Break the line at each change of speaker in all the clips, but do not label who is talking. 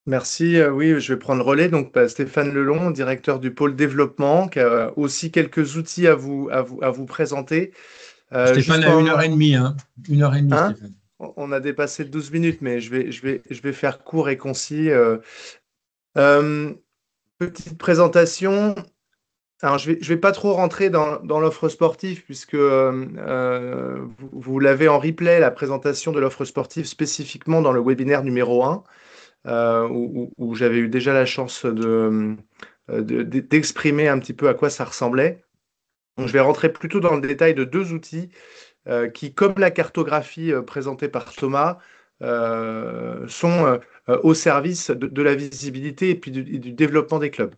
Merci. Oui, je vais prendre le relais. Donc, Stéphane Lelon, directeur du pôle développement, qui a aussi quelques outils à vous présenter.
Stéphane
Juste
a une
en,
heure et demie, hein. Une heure et demie,
hein,
Stéphane.
on a dépassé 12 minutes, mais je vais faire court et concis. Euh, Petite présentation. Alors, je vais pas trop rentrer dans l'offre sportive, puisque vous l'avez en replay, la présentation de l'offre sportive, spécifiquement dans le webinaire numéro 1. Où j'avais eu déjà la chance d'exprimer un petit peu à quoi ça ressemblait. Donc, je vais rentrer plutôt dans le détail de deux outils qui, comme la cartographie présentée par Thomas, sont au service de la visibilité et puis du développement des clubs.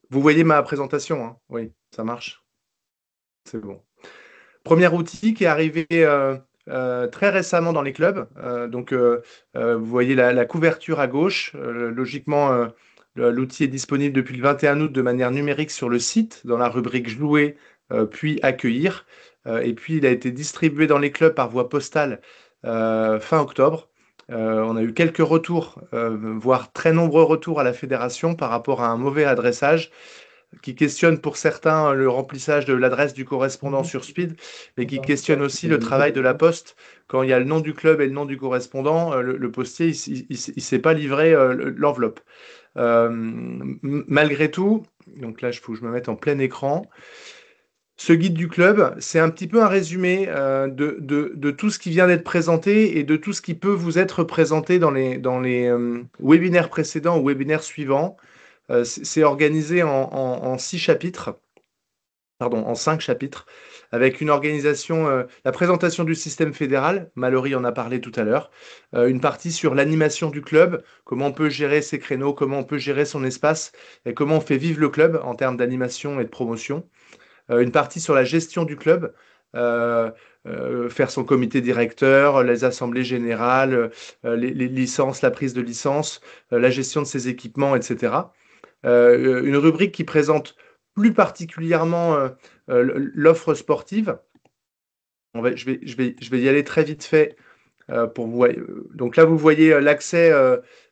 Vous voyez ma présentation, hein? Oui, ça marche. C'est bon. Premier outil qui est arrivé très récemment dans les clubs. Vous voyez la couverture à gauche. Logiquement, l'outil est disponible depuis le 21 août de manière numérique sur le site, dans la rubrique Jouer, puis Accueillir. Et puis, il a été distribué dans les clubs par voie postale fin octobre. On a eu quelques retours, voire très nombreux retours à la fédération par rapport à un mauvais adressage qui questionne pour certains le remplissage de l'adresse du correspondant sur Speed, mais qui questionne aussi le travail de la poste. Quand il y a le nom du club et le nom du correspondant, le postier, il ne sait pas livrer l'enveloppe. Malgré tout, donc là, il faut que je me mette en plein écran. Ce guide du club, c'est un petit peu un résumé de tout ce qui vient d'être présenté et de tout ce qui peut vous être présenté dans les webinaires précédents ou webinaires suivants. C'est organisé en 6 chapitres, pardon, en 5 chapitres, avec une organisation, la présentation du système fédéral, Mallory en a parlé tout à l'heure, une partie sur l'animation du club, comment on peut gérer ses créneaux, comment on peut gérer son espace, et comment on fait vivre le club en termes d'animation et de promotion, une partie sur la gestion du club, euh, faire son comité directeur, les assemblées générales, les licences, la prise de licence, la gestion de ses équipements, etc. Une rubrique qui présente plus particulièrement l'offre sportive. Je vais y aller très vite fait pour vous. Donc là, vous voyez l'accès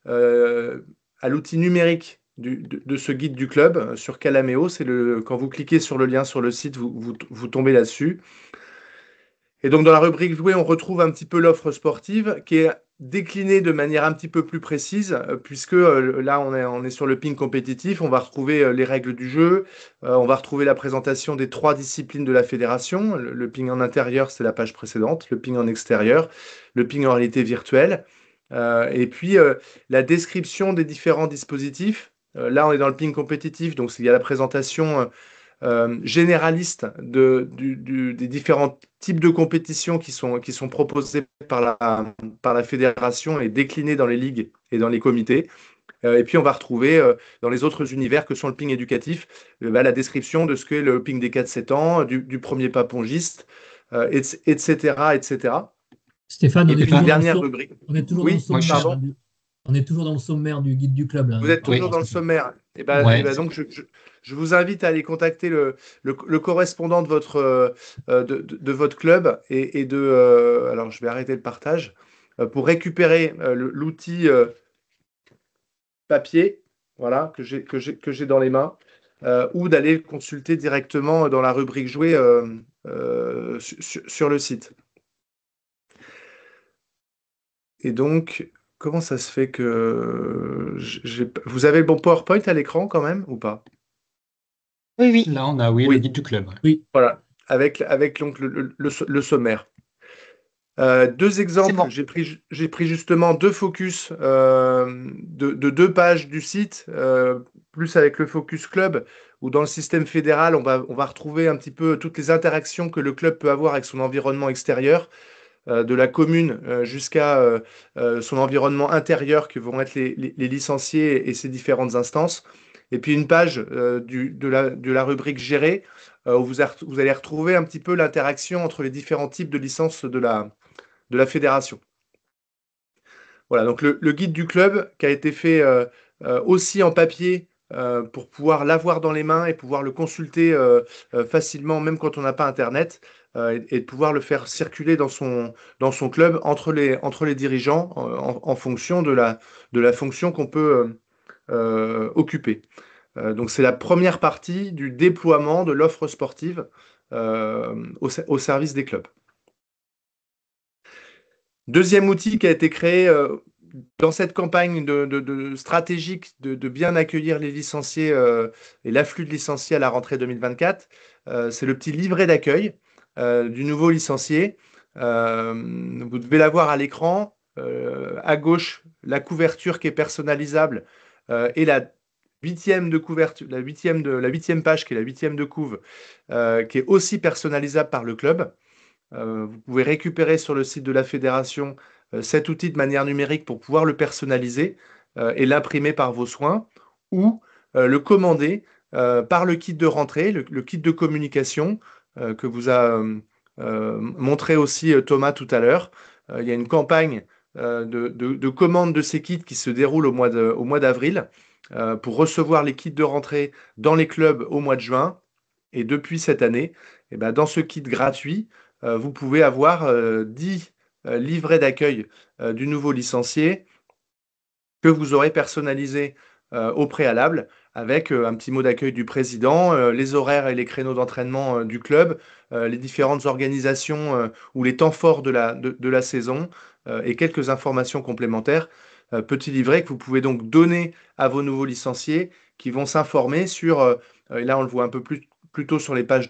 euh, à l'outil numérique de ce guide du club sur Calameo. Quand vous cliquez sur le lien sur le site, vous tombez là-dessus. Et donc, dans la rubrique jouer, on retrouve un petit peu l'offre sportive qui est déclinée de manière un petit peu plus précise, puisque là, on est sur le ping compétitif. On va retrouver les règles du jeu. On va retrouver la présentation des 3 disciplines de la fédération. Le ping en intérieur, c'est la page précédente. Le ping en extérieur. Le ping en réalité virtuelle. Et puis, la description des différents dispositifs. Là, on est dans le ping compétitif. Donc, il y a la présentation généraliste des différents types de compétitions qui sont proposées par la fédération et déclinées dans les ligues et dans les comités. Et puis, on va retrouver dans les autres univers que sont le ping éducatif, la description de ce qu'est le ping des 4-7 ans, du premier pas pongiste, etc., etc.
Stéphane,
Et
Et
puis, une
ben,
dernière rubrique.
on est toujours dans le
Oui,
moi,
sommaire, hein,
pardon.
on est toujours dans le sommaire du guide du club, là,
Vous êtes
par
toujours
rapport
oui,
à
dans le
Stéphane.
sommaire.
ouais.
Donc, je vous invite à aller contacter le correspondant de votre club alors, je vais arrêter le partage pour récupérer l'outil papier, voilà, que j'ai dans les mains, ou d'aller le consulter directement dans la rubrique jouer sur le site. Et donc, comment ça se fait que vous avez le bon PowerPoint à l'écran quand même ou pas?
Oui, oui. Là, on a, oui, le
Oui.
guide du club. Ouais.
Oui,
Voilà, avec donc le sommaire. Deux
C'est
exemples,
bon.
j'ai pris justement deux focus de 2 pages du site, plus avec le focus club, où dans le système fédéral, on va retrouver un petit peu toutes les interactions que le club peut avoir avec son environnement extérieur, de la commune jusqu'à son environnement intérieur, que vont être les licenciés et ses différentes instances. Et puis une page de la rubrique Gérer, où vous allez retrouver un petit peu l'interaction entre les différents types de licences de la fédération. Voilà, donc le guide du club qui a été fait aussi en papier pour pouvoir l'avoir dans les mains et pouvoir le consulter facilement, même quand on n'a pas Internet, et de pouvoir le faire circuler dans son club entre les dirigeants en fonction de la fonction qu'on peut occuper. Donc c'est la première partie du déploiement de l'offre sportive au service des clubs. Deuxième outil qui a été créé dans cette campagne stratégique de bien accueillir les licenciés et l'afflux de licenciés à la rentrée 2024, c'est le petit livret d'accueil du nouveau licencié. Vous devez l'avoir à l'écran. À gauche, la couverture qui est personnalisable et la huitième de couverture, la huitième page qui est la huitième de couve, qui est aussi personnalisable par le club. Vous pouvez récupérer sur le site de la fédération cet outil de manière numérique pour pouvoir le personnaliser et l'imprimer par vos soins ou le commander par le kit de rentrée, le kit de communication que vous a montré aussi Thomas tout à l'heure. Il y a une campagne de commande de ces kits qui se déroule au mois d'avril pour recevoir les kits de rentrée dans les clubs au mois de juin. Et depuis cette année, eh ben, dans ce kit gratuit, vous pouvez avoir 10 livrets d'accueil du nouveau licencié que vous aurez personnalisé au préalable avec un petit mot d'accueil du président, les horaires et les créneaux d'entraînement du club, les différentes organisations ou les temps forts de la saison et quelques informations complémentaires. Petit livret que vous pouvez donc donner à vos nouveaux licenciés qui vont s'informer sur, et là on le voit un peu plutôt sur les pages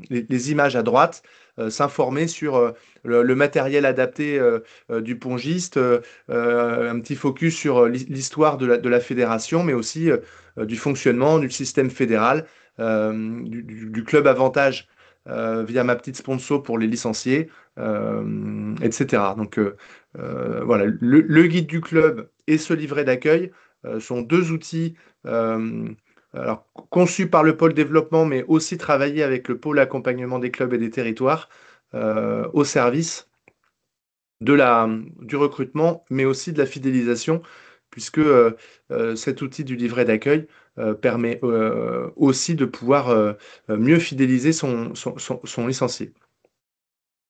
les images à droite, s'informer sur le matériel adapté du pongiste, un petit focus sur l'histoire de la fédération, mais aussi du fonctionnement du système fédéral, du club avantage via ma petite sponsor pour les licenciés, etc. Donc voilà, le guide du club et ce livret d'accueil sont deux outils alors, conçus par le pôle développement, mais aussi travaillés avec le pôle accompagnement des clubs et des territoires au service du recrutement, mais aussi de la fidélisation, puisque cet outil du livret d'accueil permet aussi de pouvoir mieux fidéliser son licencié.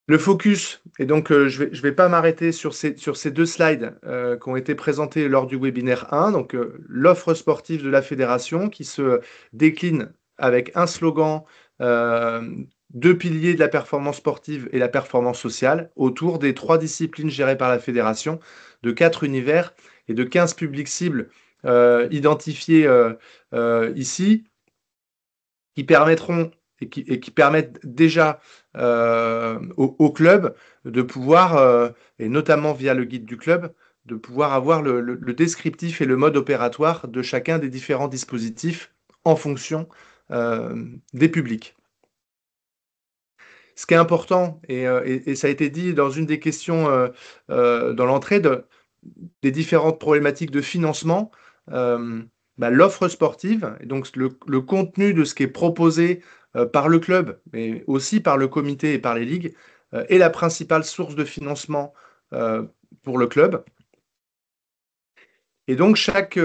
Le focus, et donc je vais pas m'arrêter sur ces deux slides qui ont été présentés lors du webinaire 1, donc l'offre sportive de la fédération qui se décline avec un slogan, deux piliers de la performance sportive et la performance sociale autour des 3 disciplines gérées par la fédération, de 4 univers et de 15 publics cibles identifiés ici, qui permettront et qui permettent déjà au club de pouvoir, et notamment via le guide du club, de pouvoir avoir le descriptif et le mode opératoire de chacun des différents dispositifs en fonction des publics. Ce qui est important, et ça a été dit dans une des questions dans l'entrée, des différentes problématiques de financement, l'offre sportive, et donc le contenu de ce qui est proposé par le club, mais aussi par le comité et par les ligues, est la principale source de financement pour le club. Et donc chaque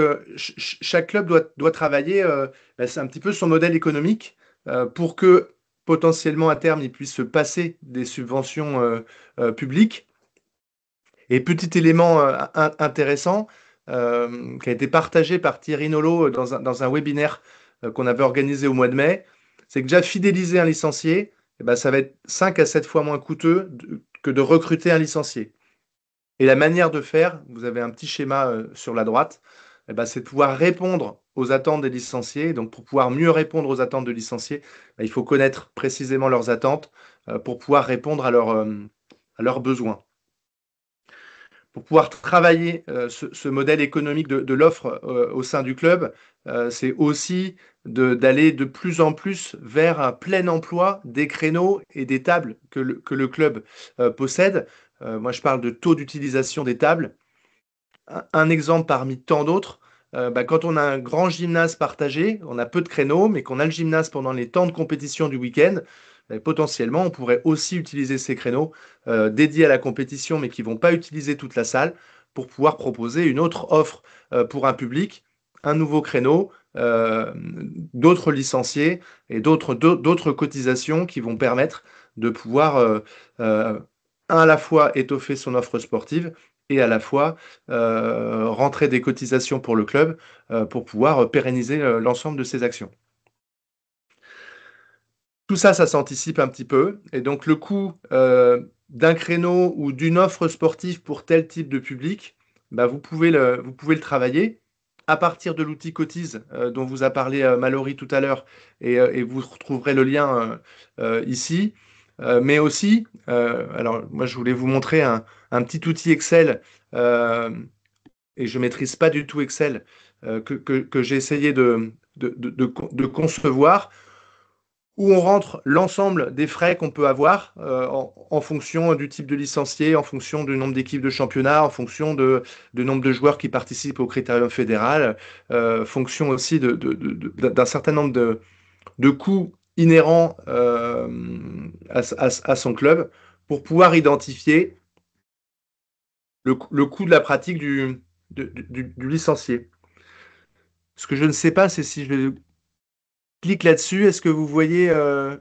club doit travailler, c'est un petit peu son modèle économique pour que potentiellement à terme il puisse se passer des subventions publiques. Et petit élément intéressant qui a été partagé par Thierry Nolot dans un webinaire qu'on avait organisé au mois de mai, c'est que déjà fidéliser un licencié, eh ben, ça va être 5 à 7 fois moins coûteux que de recruter un licencié. Et la manière de faire, vous avez un petit schéma sur la droite, eh ben, c'est de pouvoir répondre aux attentes des licenciés. Donc pour pouvoir mieux répondre aux attentes de licenciés, ben, il faut connaître précisément leurs attentes pour pouvoir répondre à leurs besoins. Pour pouvoir travailler ce modèle économique de l'offre au sein du club, c'est aussi d'aller de plus en plus vers un plein emploi des créneaux et des tables que le club possède. Moi, je parle de taux d'utilisation des tables. Un exemple parmi tant d'autres, quand on a un grand gymnase partagé, on a peu de créneaux, mais qu'on a le gymnase pendant les temps de compétition du week-end, potentiellement, on pourrait aussi utiliser ces créneaux dédiés à la compétition, mais qui ne vont pas utiliser toute la salle, pour pouvoir proposer une autre offre pour un public, un nouveau créneau d'autres licenciés et d'autres cotisations qui vont permettre de pouvoir à la fois étoffer son offre sportive et à la fois rentrer des cotisations pour le club pour pouvoir pérenniser l'ensemble de ses actions. Tout ça, ça s'anticipe un petit peu. Et donc, le coût d'un créneau ou d'une offre sportive pour tel type de public, bah, vous pouvez le travailler à partir de l'outil Cotise dont vous a parlé Mallory tout à l'heure. Et vous retrouverez le lien ici. Mais aussi, alors moi, je voulais vous montrer un petit outil Excel. Et je ne maîtrise pas du tout Excel que j'ai essayé de concevoir où on rentre l'ensemble des frais qu'on peut avoir en fonction du type de licencié, en fonction du nombre d'équipes de championnat, en fonction du nombre de joueurs qui participent au critérium fédéral, fonction aussi d'un certain nombre de coûts inhérents à son club pour pouvoir identifier le coût de la pratique du licencié. Ce que je ne sais pas, c'est si je clique là-dessus, est-ce que vous voyez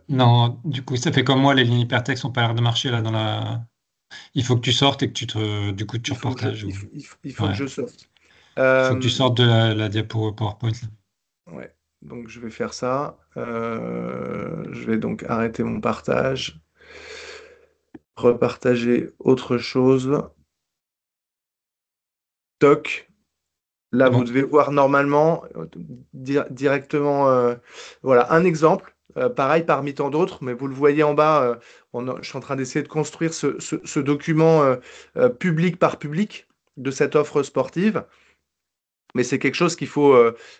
Non, du coup, ça fait comme moi, les lignes hypertextes n'ont pas l'air de marcher là dans la. Il faut que tu sortes et que du coup, tu repartages.
il faut que
Ouais.
je sorte.
Il faut que tu sortes de la diapo PowerPoint.
Ouais, donc je vais faire ça. Je vais donc arrêter mon partage, repartager autre chose. Toc. Là,
C'est
vous
bon.
devez voir normalement directement, voilà, un exemple. Pareil parmi tant d'autres, mais vous le voyez en bas, je suis en train d'essayer de construire ce document public par public de cette offre sportive. Mais c'est quelque chose qu'il faut,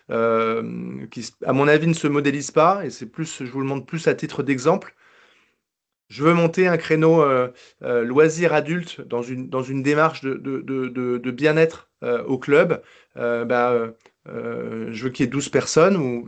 qui, à mon avis, ne se modélise pas, et c'est plus, je vous le montre plus à titre d'exemple. Je veux monter un créneau loisir adulte dans une démarche de bien-être au club. Je veux qu'il y ait 12 personnes, ou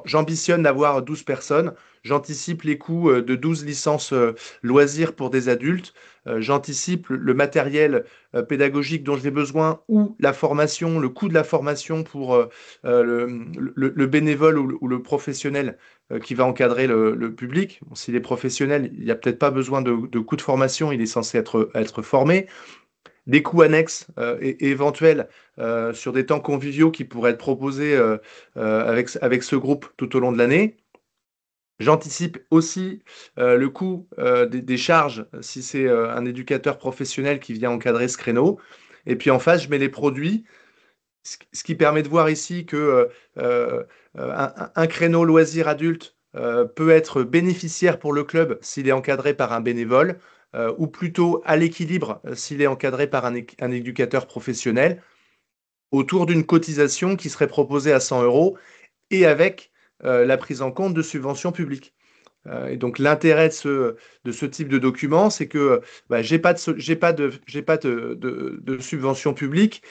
j'ambitionne d'avoir 12 personnes. J'anticipe les coûts de 12 licences loisirs pour des adultes. J'anticipe le matériel pédagogique dont j'ai besoin ou la formation, le coût de la formation pour le bénévole ou le professionnel qui va encadrer le public. Bon, s'il est professionnel, il n'y a peut-être pas besoin de coûts de formation, il est censé être formé. Des coûts annexes et éventuels sur des temps conviviaux qui pourraient être proposés avec ce groupe tout au long de l'année. J'anticipe aussi le coût des charges si c'est un éducateur professionnel qui vient encadrer ce créneau. Et puis en face, je mets les produits, ce qui permet de voir ici que un créneau loisir adulte peut être bénéficiaire pour le club s'il est encadré par un bénévole, ou plutôt à l'équilibre s'il est encadré par un éducateur professionnel, autour d'une cotisation qui serait proposée à 100 euros et avec la prise en compte de subventions publiques. Et donc l'intérêt de ce type de document, c'est que j'ai pas de subvention publique,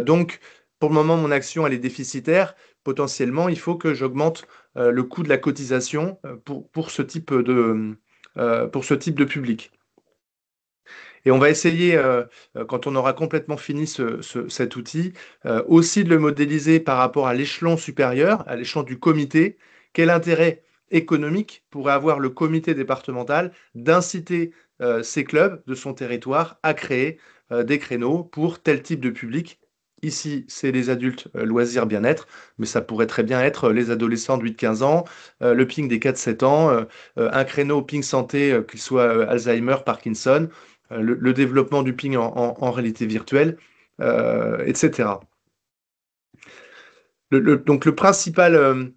donc pour le moment mon action elle est déficitaire. Potentiellement, il faut que j'augmente le coût de la cotisation pour ce type pour ce type de public. Et on va essayer, quand on aura complètement fini cet outil, aussi de le modéliser par rapport à l'échelon supérieur, à l'échelon du comité. Quel intérêt économique pourrait avoir le comité départemental d'inciter ces clubs de son territoire à créer des créneaux pour tel type de public? Ici, c'est les adultes loisirs bien-être, mais ça pourrait très bien être les adolescents de 8-15 ans, le ping des 4-7 ans, un créneau ping santé, qu'il soit Alzheimer, Parkinson, le développement du ping en réalité virtuelle, etc. Donc le principal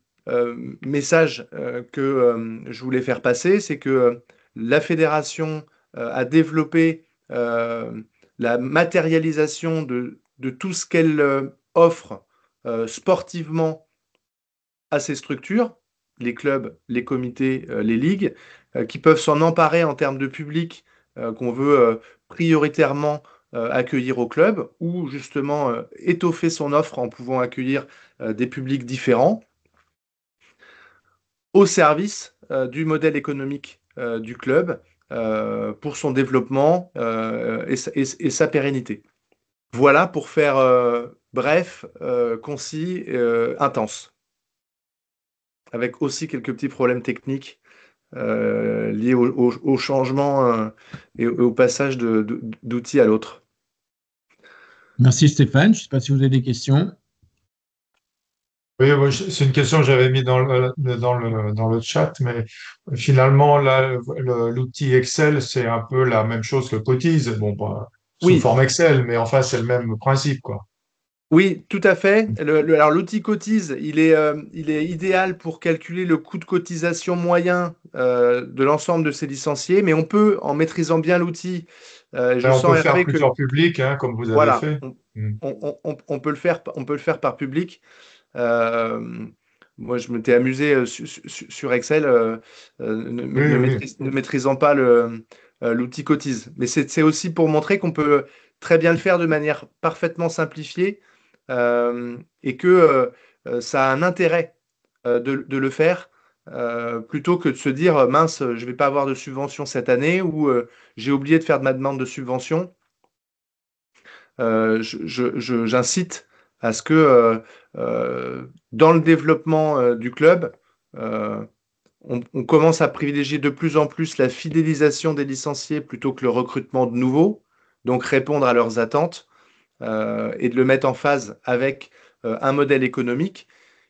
message que je voulais faire passer, c'est que la fédération a développé la matérialisation de tout ce qu'elle offre sportivement à ces structures, les clubs, les comités, les ligues, qui peuvent s'en emparer en termes de public qu'on veut prioritairement accueillir au club, ou justement étoffer son offre en pouvant accueillir des publics différents, au service du modèle économique du club pour son développement et sa pérennité. Voilà pour faire bref, concis, intense. avec aussi quelques petits problèmes techniques liés au changement et au passage d'outil à l'autre.
Merci Stéphane. Je ne sais pas si vous avez des questions.
Oui, c'est une question que j'avais mis dans le chat, mais finalement, là, l'outil Excel, c'est un peu la même chose que Cotize. Bon, pas sous
Oui,
forme Excel, mais enfin, c'est le même principe, quoi.
oui, tout à fait. Alors l'outil Cotize, il est idéal pour calculer le coût de cotisation moyen de l'ensemble de ces licenciés, mais on peut, en maîtrisant bien l'outil,
Et
je
on peut
sens
faire
Hervé que
plusieurs publics, hein, comme vous avez
voilà,
fait. Mm.
on peut le faire par public. Euh, Moi, je m'étais amusé sur Excel,
Oui, oui.
ne maîtrisant pas l'outil Cotize. Mais c'est aussi pour montrer qu'on peut très bien le faire de manière parfaitement simplifiée et que ça a un intérêt de le faire plutôt que de se dire mince, je ne vais pas avoir de subvention cette année ou j'ai oublié de faire de ma demande de subvention. J'incite à ce que dans le développement du club, euh, on commence à privilégier de plus en plus la fidélisation des licenciés plutôt que le recrutement de nouveaux, donc répondre à leurs attentes et de le mettre en phase avec un modèle économique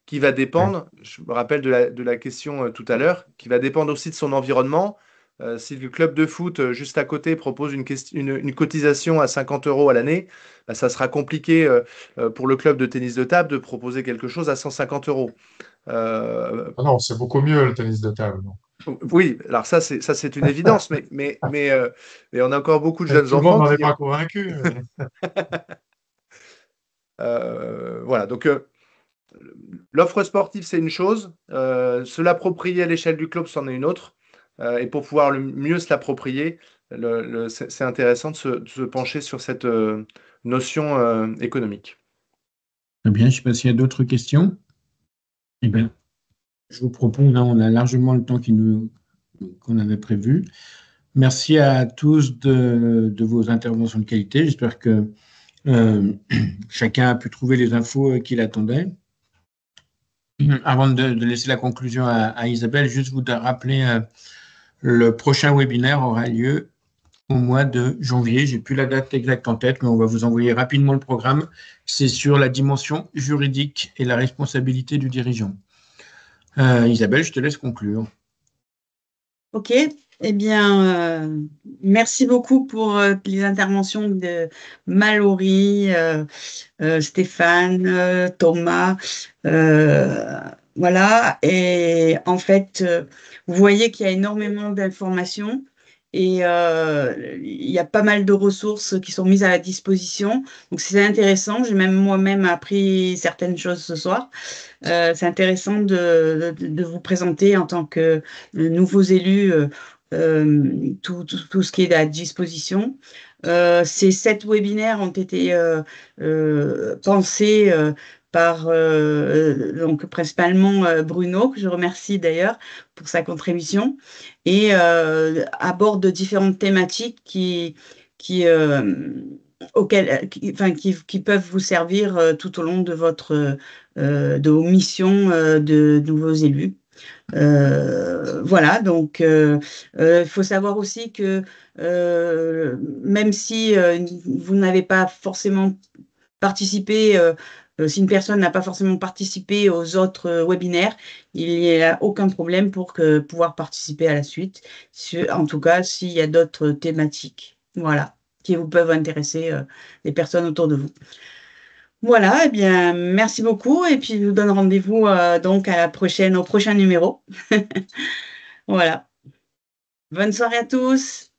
qui va
Oui.
dépendre, je me rappelle de la question tout à l'heure, qui va dépendre aussi de son environnement. Si le club de foot juste à côté propose une cotisation à 50 euros à l'année, bah, ça sera compliqué pour le club de tennis de table de proposer quelque chose à 150 euros. Euh,
Ah non, c'est beaucoup mieux le tennis de table. Non.
oui, alors ça c'est une évidence, mais on a encore beaucoup de
Et
jeunes
tout le monde
enfants
n'en est
qui,
pas convaincu.
voilà. Donc l'offre sportive, c'est une chose. Se l'approprier à l'échelle du club, c'en est une autre. Et pour pouvoir mieux se l'approprier, c'est intéressant de se pencher sur cette notion économique.
Très bien. Je ne sais pas s'il y a d'autres questions. Eh bien, je vous propose, hein, on a largement le temps qu'on avait prévu. Merci à tous de vos interventions de qualité. J'espère que chacun a pu trouver les infos qu'il attendait. Avant de laisser la conclusion à Isabelle, juste vous rappeler le prochain webinaire aura lieu au mois de janvier. Je n'ai plus la date exacte en tête, mais on va vous envoyer rapidement le programme. C'est sur la dimension juridique et la responsabilité du dirigeant. Isabelle, je te laisse conclure.
Ok, eh bien, merci beaucoup pour les interventions de Mallory, Stéphane, Thomas. Voilà, et en fait, vous voyez qu'il y a énormément d'informations et il y a pas mal de ressources qui sont mises à la disposition. Donc, c'est intéressant. J'ai même moi-même appris certaines choses ce soir. C'est intéressant de vous présenter en tant que nouveaux élus tout ce qui est à disposition. Ces 7 webinaires ont été pensés par donc principalement Bruno, que je remercie d'ailleurs pour sa contribution, et aborde différentes thématiques qui peuvent vous servir tout au long de vos missions de nouveaux élus. Voilà, donc il faut savoir aussi que même si vous n'avez pas forcément participé, si une personne n'a pas forcément participé aux autres webinaires, il n'y a aucun problème pour pouvoir participer à la suite, en tout cas s'il y a d'autres thématiques, voilà, qui vous peuvent intéresser les personnes autour de vous. Voilà, eh bien, merci beaucoup et puis je vous donne rendez-vous donc au prochain numéro. Voilà. Bonne soirée à tous.